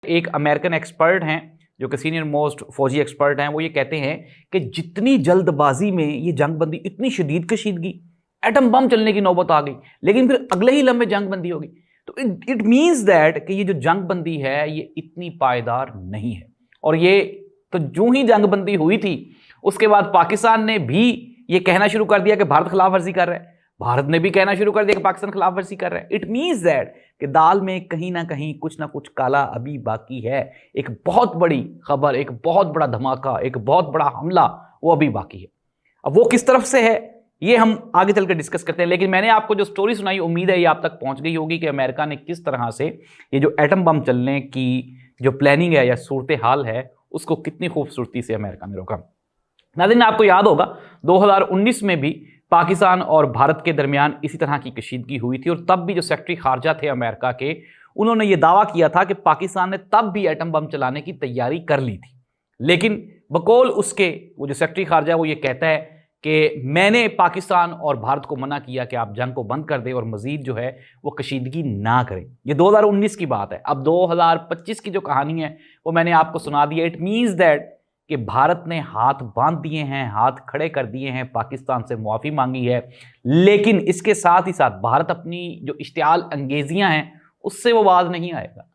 एक American expert हैं जो कि सीनियर मोस्ट फौजी एक्सपर्ट हैं, वो ये कहते हैं कि जितनी जल्दबाजी में ये जंग बंदी, इतनी शदीद कशीदगी, एटम बम चलने की नौबत आ गई, लेकिन फिर अगले ही लम्हे जंग बंदी होगी। तो इट मीन्स दैट कि ये जो जंग बंदी है ये इतनी पायदार नहीं है। और ये तो जो ही जंग बंदी हुई थी उसके बाद पाकिस्तान ने भी ये कहना शुरू कर दिया कि भारत खिलाफ वर्जी कर रहा है, भारत ने भी कहना शुरू कर दिया कि पाकिस्तान खिलाफ वर्जी कर रहा है। इट मीन्स दैट कि दाल में कहीं ना कहीं कुछ ना कुछ काला अभी बाकी है। एक बहुत बड़ी खबर, एक बहुत बड़ा धमाका, एक बहुत बड़ा हमला वो अभी बाकी है। अब वो किस तरफ से है ये हम आगे चलकर डिस्कस करते हैं, लेकिन मैंने आपको जो स्टोरी सुनाई उम्मीद है ये आप तक पहुंच गई होगी कि अमेरिका ने किस तरह से ये जो एटम बम चलने की जो प्लानिंग है या सूरत हाल है उसको कितनी खूबसूरती से अमेरिका ने रोका। नाज़रीन, आपको याद होगा 2019 में भी पाकिस्तान और भारत के दरमियान इसी तरह की कशीदगी हुई थी, और तब भी जो सेक्रेटरी खारजा थे अमेरिका के, उन्होंने ये दावा किया था कि पाकिस्तान ने तब भी एटम बम चलाने की तैयारी कर ली थी। लेकिन बकौल उसके वो जो सेक्रेटरी खारजा वो ये कहता है कि मैंने पाकिस्तान और भारत को मना किया कि आप जंग को बंद कर दें और मजीद जो है वो कशीदगी ना करें। ये 2019 की बात है। अब 2025 की जो कहानी है वो मैंने आपको सुना दी है। इट मीन्स दैट कि भारत ने हाथ बांध दिए हैं, हाथ खड़े कर दिए हैं, पाकिस्तान से मुआफ़ी मांगी है, लेकिन इसके साथ ही साथ भारत अपनी जो इश्तियाल अंगेजियां हैं उससे वो बाज नहीं आएगा।